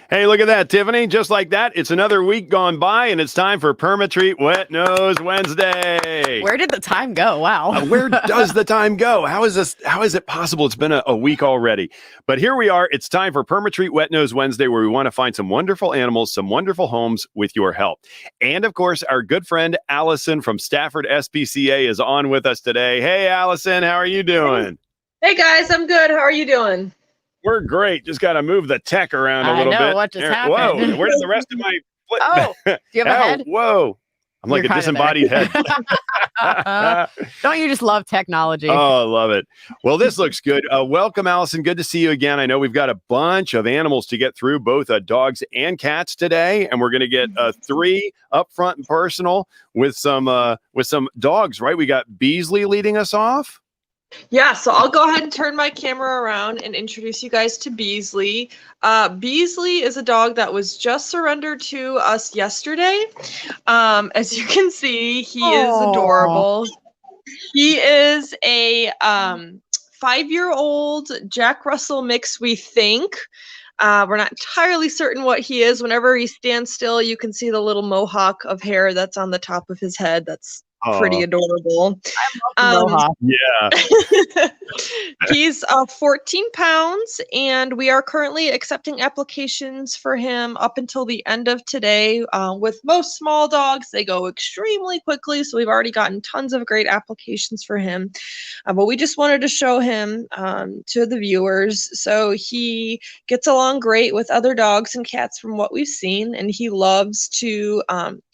Hey, look at that, Tiffany. Just like that, it's another week gone by, and it's time for Perma Treat Wet Nose Wednesday. Where did the time go? Wow. Where does the time go? How is it possible? It's been a week already. But here we are. It's time for Perma Treat Wet Nose Wednesday, where we want to find some wonderful animals, some wonderful homes with your help. And of course, our good friend Allison from Stafford SPCA is on with us today. Hey, Allison, how are you doing? Hey guys, I'm good. How are you doing? We're great. Just got to move the tech around a little bit. I know what just happened. Whoa, where's the rest of my flip? Oh, do you have a head? Whoa. I'm like a disembodied head. Don't you just love technology? Oh, I love it. Well, this looks good. Welcome, Allison. Good to see you again. I know we've got a bunch of animals to get through, both dogs and cats today, and we're going to get 3 up front and personal with some dogs, right? We got Beasley leading us off. Yeah, so I'll go ahead and turn my camera around and introduce you guys to Beasley. Beasley is a dog that was just surrendered to us yesterday. As you can see, he is adorable. He is a 5-year-old Jack Russell mix, we think. We're not entirely certain what he is. Whenever he stands still, you can see the little mohawk of hair that's on the top of his head. That's pretty adorable. Yeah. He's 14 pounds, and we are currently accepting applications for him up until the end of today. With most small dogs, they go extremely quickly, so we've already gotten tons of great applications for him. But we just wanted to show him to the viewers. So he gets along great with other dogs and cats from what we've seen, and he loves to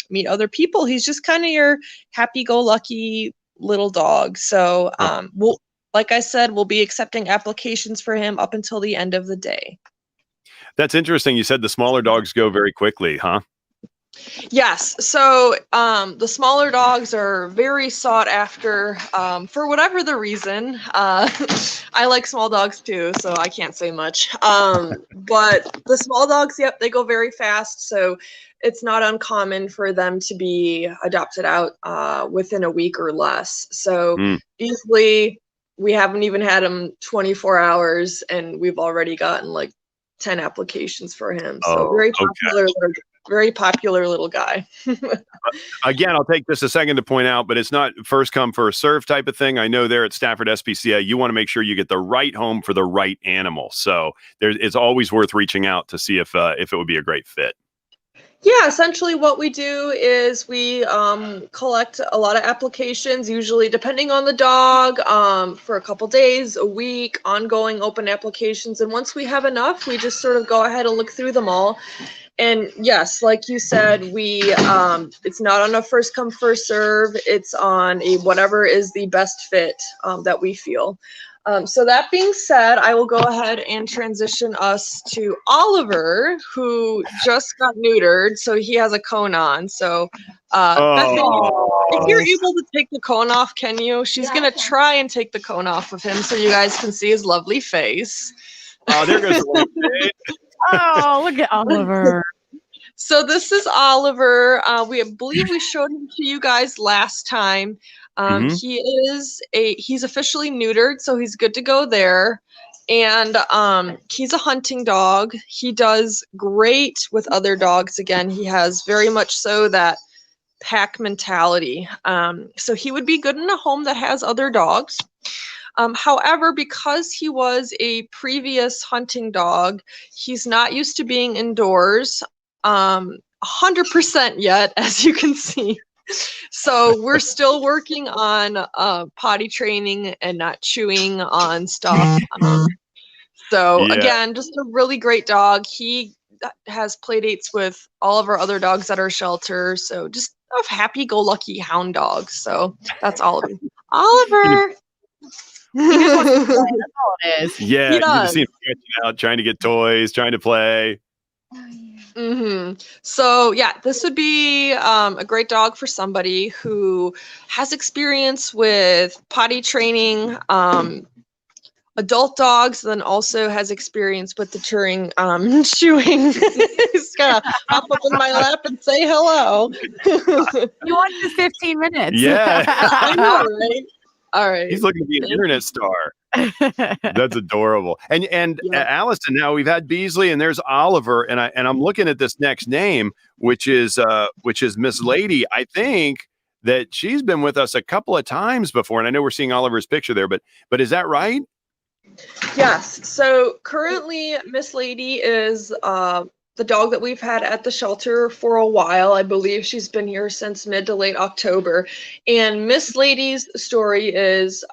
meet other people. He's just kind of your happy-go-lucky little dog. So like I said, we'll be accepting applications for him up until the end of the day. That's interesting. You said the smaller dogs go very quickly, huh? Yes. So the smaller dogs are very sought after for whatever the reason. I like small dogs too, so I can't say much. But the small dogs, yep, they go very fast. So it's not uncommon for them to be adopted out within a week or less. So easily, we haven't even had him 24 hours, and we've already gotten like 10 applications for him. So very popular little guy. Again, I'll take just a second to point out, but it's not first come, first serve type of thing. I know there at Stafford SPCA, you want to make sure you get the right home for the right animal. So it's always worth reaching out to see if it would be a great fit. Yeah, essentially what we do is we collect a lot of applications, usually depending on the dog, for a couple days, a week, ongoing open applications. And once we have enough, we just sort of go ahead and look through them all. And yes, like you said, we it's not on a first come, first serve. It's on a whatever is the best fit that we feel. So that being said, I will go ahead and transition us to Oliver, who just got neutered. So he has a cone on. So Bethany, if you're able to take the cone off, can you? She's going to try and take the cone off of him so you guys can see his lovely face. Oh, there goes the face. Oh, look at Oliver. So this is Oliver. We believe we showed him to you guys last time. He's officially neutered, so he's good to go there. And he's a hunting dog. He does great with other dogs. Again, he has very much so that pack mentality. So he would be good in a home that has other dogs. However, because he was a previous hunting dog, he's not used to being indoors 100% yet, as you can see. So we're still working on potty training and not chewing on stuff. Again, just a really great dog. He has play dates with all of our other dogs at our shelter. So just a happy-go-lucky hound dog. So that's Oliver. Oliver! That's all it is. Yeah, you can see him stretching out, trying to get toys, trying to play. So yeah, this would be a great dog for somebody who has experience with potty training, adult dogs, then also has experience with deterring chewing. He's gonna hop up in my lap and say hello. You watched the 15 minutes. Yeah. I know, right? All right. He's looking to be an internet star. That's adorable. And Yeah. Allison, now we've had Beasley and there's Oliver, and I'm looking at this next name, which is Miss Lady. I think that she's been with us a couple of times before, and I know we're seeing Oliver's picture there, but is that right? Yes. So currently, Miss Lady is the dog that we've had at the shelter for a while. I believe she's been here since mid to late October. And Miss Lady's story is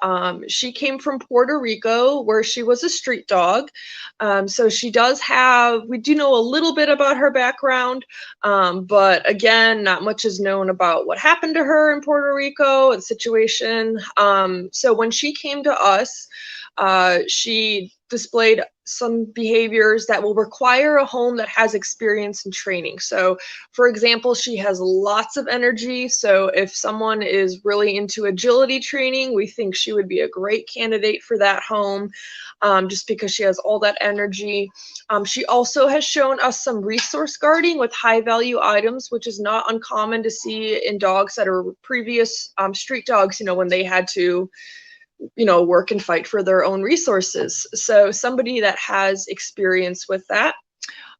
she came from Puerto Rico, where she was a street dog. So we do know a little bit about her background, but again, not much is known about what happened to her in Puerto Rico, the situation. So when she came to us, she displayed some behaviors that will require a home that has experience in training. So, for example, she has lots of energy. So if someone is really into agility training, we think she would be a great candidate for that home, just because she has all that energy. She also has shown us some resource guarding with high value items, which is not uncommon to see in dogs that are previous street dogs, when they had to work and fight for their own resources. So somebody that has experience with that.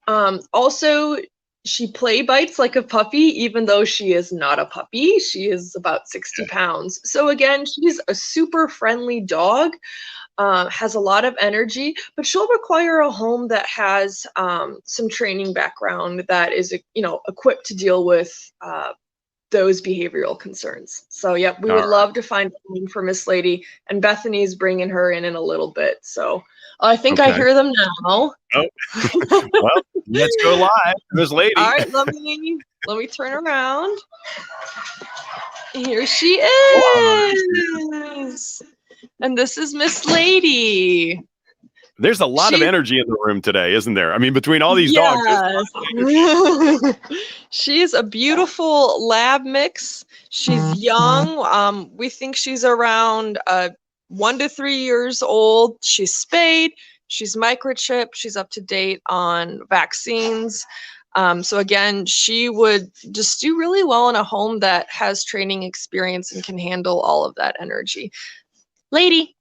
Also, she play bites like a puppy, even though she is not a puppy. She is about 60 pounds. So again, she's a super friendly dog, has a lot of energy, but she'll require a home that has some training background that is, equipped to deal with those behavioral concerns. So, yep, we would love to find a home for Miss Lady, and Bethany's bringing her in a little bit. So I think I hear them now. Oh, well, let's go live, Miss Lady. All right, let me turn around. Here she is, and this is Miss Lady. There's a lot of energy in the room today, isn't there? I mean, between all these dogs. She's a beautiful lab mix. She's young. We think she's around 1 to 3 years old. She's spayed. She's microchipped. She's up to date on vaccines. So again, she would just do really well in a home that has training experience and can handle all of that energy. Lady.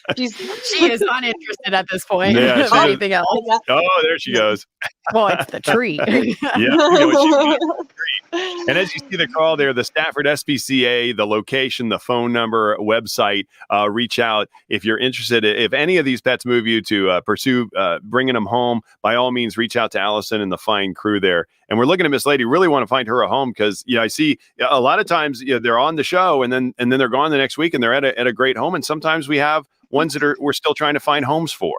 She is uninterested at this point. Yeah, Anything else? Oh, there she goes. Well, it's the treat. And as you see the call there, the Stafford SPCA, the location, the phone number, website, reach out if you're interested. If any of these pets move you to pursue bringing them home, by all means, reach out to Allison and the fine crew there. And we're looking at Miss Lady. Really want to find her a home because I see a lot of times they're on the show and then they're gone the next week and they're at a great home. And sometimes we have ones that we're still trying to find homes for.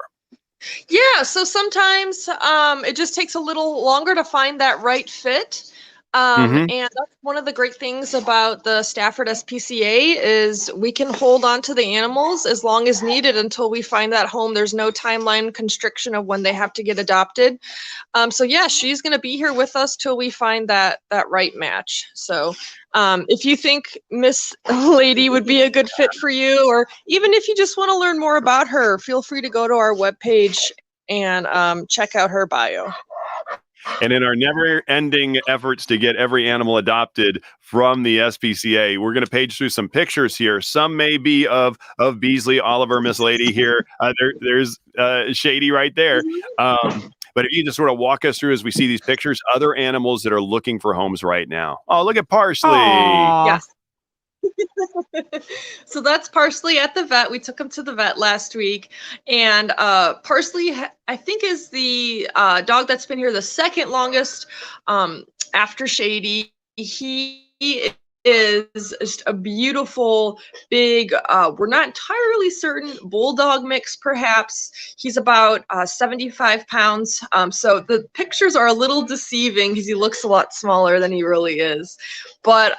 Yeah, so sometimes it just takes a little longer to find that right fit. And that's one of the great things about the Stafford SPCA is we can hold on to the animals as long as needed until we find that home. There's no timeline constriction of when they have to get adopted. So yeah, she's going to be here with us till we find that right match. So if you think Miss Lady would be a good fit for you, or even if you just want to learn more about her, feel free to go to our webpage and check out her bio. And in our never-ending efforts to get every animal adopted from the SPCA, we're going to page through some pictures here. Some may be of Beasley, Oliver, Miss Lady here. There's Shady right there. But if you just sort of walk us through as we see these pictures, other animals that are looking for homes right now. Oh, look at Parsley. Aww. Yes. So that's Parsley at the vet. We took him to the vet last week, and Parsley, I think, is the dog that's been here the second longest after Shady. He is just a beautiful, big, we're not entirely certain, bulldog mix, perhaps. He's about 75 pounds. So the pictures are a little deceiving because he looks a lot smaller than he really is. But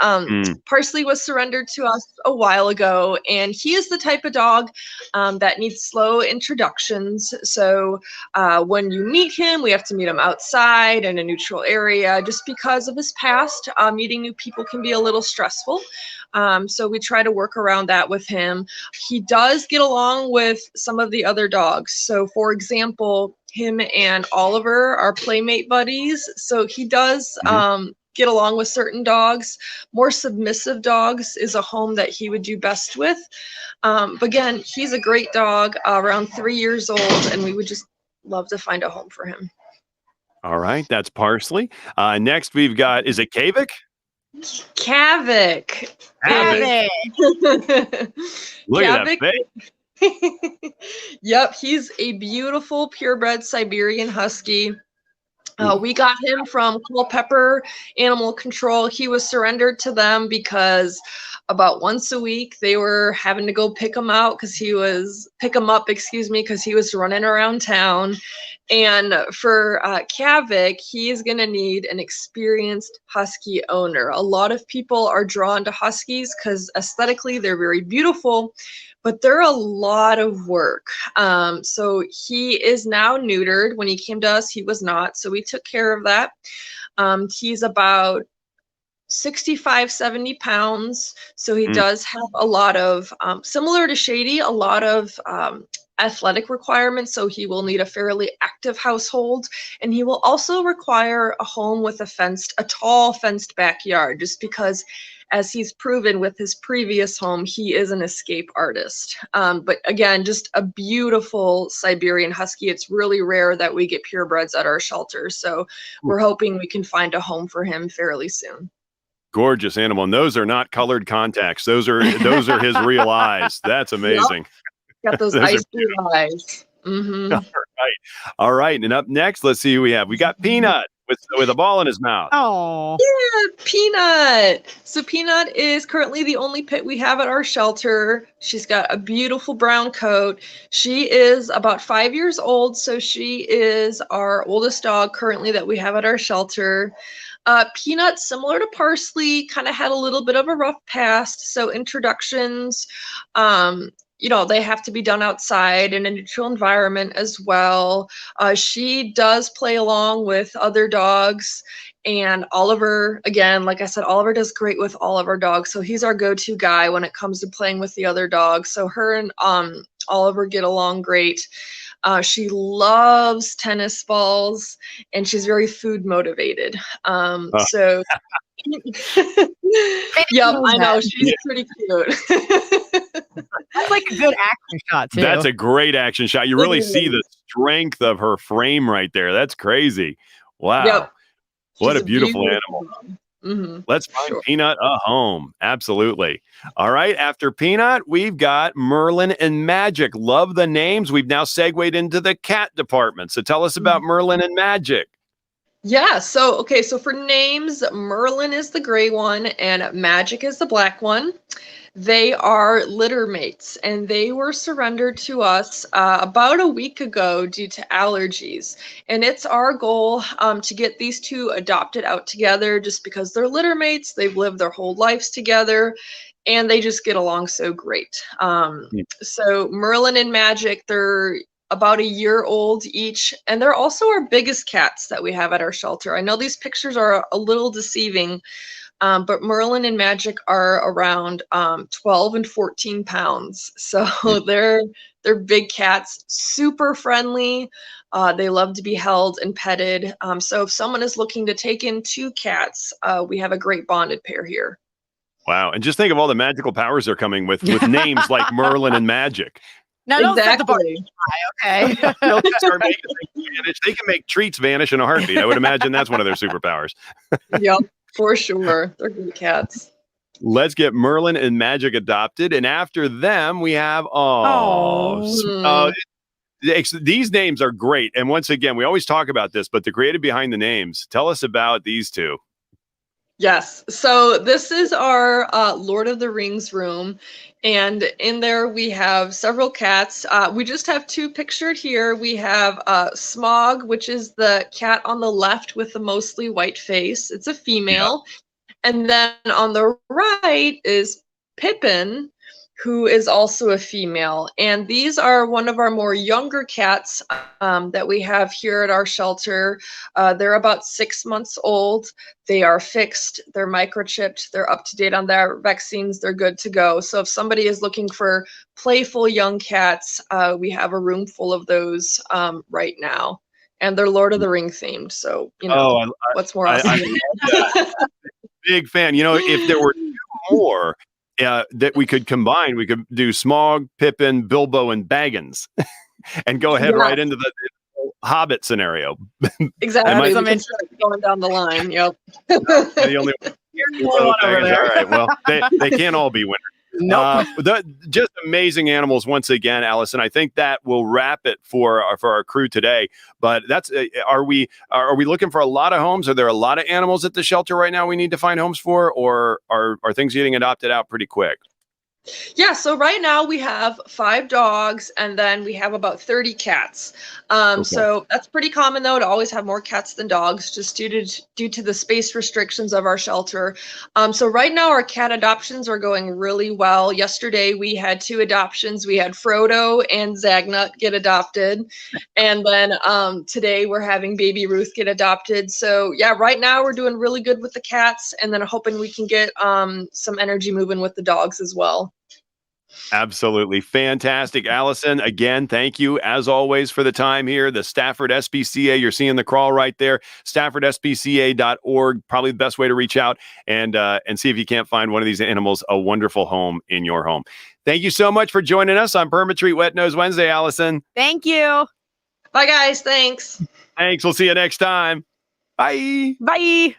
Parsley was surrendered to us a while ago, and he is the type of dog that needs slow introductions. So when you meet him, we have to meet him outside in a neutral area just because of his past. Meeting new people can be a little stressful. So we try to work around that with him. He does get along with some of the other dogs. So for example, him and Oliver are playmate buddies. So he does get along with certain dogs. More submissive dogs is a home that he would do best with. But again, he's a great dog, around 3 years old, and we would just love to find a home for him. All right, that's Parsley. Next, we've got, is it Kavik? Kavik. Kavik. Look at that face. Yep, he's a beautiful purebred Siberian Husky. We got him from Culpeper Animal Control. He was surrendered to them because about once a week they were having to go pick him up because he was running around town. And for Kavik, he is going to need an experienced Husky owner. A lot of people are drawn to Huskies because aesthetically they're very beautiful, but they're a lot of work. So he is now neutered. When he came to us, he was not. So we took care of that. He's about 65, 70 pounds. So he does have a lot of, similar to Shady, a lot of athletic requirements. So he will need a fairly active household. And he will also require a home with a tall fenced backyard, just because, as he's proven with his previous home, he is an escape artist. But again, just a beautiful Siberian Husky. It's really rare that we get purebreds at our shelter. So we're hoping we can find a home for him fairly soon. Gorgeous animal. And those are not colored contacts. Those are his real eyes. That's amazing. Yep. Got those ice blue eyes. Mm-hmm. All right. And up next, let's see who we have. We got Peanut with a ball in his mouth. Oh, yeah, Peanut. So Peanut is currently the only pit we have at our shelter. She's got a beautiful brown coat. She is about 5 years old, so she is our oldest dog currently that we have at our shelter. Peanut, similar to Parsley, kind of had a little bit of a rough past. So introductions, they have to be done outside in a neutral environment as well. She does play along with other dogs. And Oliver, again, like I said, Oliver does great with all of our dogs. So he's our go-to guy when it comes to playing with the other dogs. So her and Oliver get along great. She loves tennis balls, and she's very food motivated. So, yep, I know, she's pretty cute. that's like a good action shot too. That's a great action shot. You really see the strength of her frame right there. That's crazy. Wow. Yep. What a beautiful animal. Mm-hmm. Let's find Peanut a home. Absolutely. All right. After Peanut, we've got Merlin and Magic. Love the names. We've now segued into the cat department. So tell us about Merlin and Magic. Yeah. So for names, Merlin is the gray one and Magic is the black one. They are litter mates, and they were surrendered to us about a week ago due to allergies. And it's our goal to get these two adopted out together, just because they're litter mates. They've lived their whole lives together, and they just get along so great. So Merlin and Magic, they're about a year old each, and they're also our biggest cats that we have at our shelter. I know these pictures are a little deceiving, but Merlin and Magic are around 12 and 14 pounds. So they're big cats, super friendly. They love to be held and petted. So if someone is looking to take in two cats, we have a great bonded pair here. Wow. And just think of all the magical powers they're coming with names like Merlin and Magic. Now, exactly. Okay. They'll start making things vanish. They can make treats vanish in a heartbeat. I would imagine that's one of their superpowers. Yep. For sure. They're good cats. Let's get Merlin and Magic adopted. And after them, we have, these names are great. And once again, we always talk about this, but the creative behind the names. Tell us about these two. Yes. So this is our Lord of the Rings room. And in there we have several cats. We just have two pictured here. We have Smog, which is the cat on the left with the mostly white face. It's a female. Yeah. And then on the right is Pippin, who is also a female. And these are one of our more younger cats that we have here at our shelter. They're about 6 months old. They are fixed, they're microchipped, they're up to date on their vaccines, they're good to go. So if somebody is looking for playful young cats, we have a room full of those right now. and they're Lord of the Ring themed. So, Oh, what's more I awesome? love that. Big fan. If there were two more that we could combine, we could do Smaug, Pippin, Bilbo, and Baggins, and go ahead right into the Hobbit scenario. Exactly. We can start going down the line. Yep. The only one over there. All right. Well, they can't all be winners. Nope. Just amazing animals once again, Allison. I think that will wrap it for our crew today. But that's are we looking for a lot of homes? Are there a lot of animals at the shelter right now we need to find homes for, or are things getting adopted out pretty quick? Yeah, so right now we have 5 dogs and then we have about 30 cats. So that's pretty common though to always have more cats than dogs, just due to the space restrictions of our shelter. So right now our cat adoptions are going really well. Yesterday we had 2 adoptions. We had Frodo and Zagnut get adopted, and then today we're having baby Ruth get adopted. So yeah, right now we're doing really good with the cats, and then hoping we can get some energy moving with the dogs as well. Absolutely fantastic. Allison, again, thank you as always for the time here. The Stafford SPCA, you're seeing the crawl right there, staffordspca.org, probably the best way to reach out and see if you can't find one of these animals a wonderful home in your home. Thank you so much for joining us on Perma Treat Wet Nose Wednesday, Allison. Thank you. Bye guys, thanks. Thanks. We'll see you next time. Bye. Bye.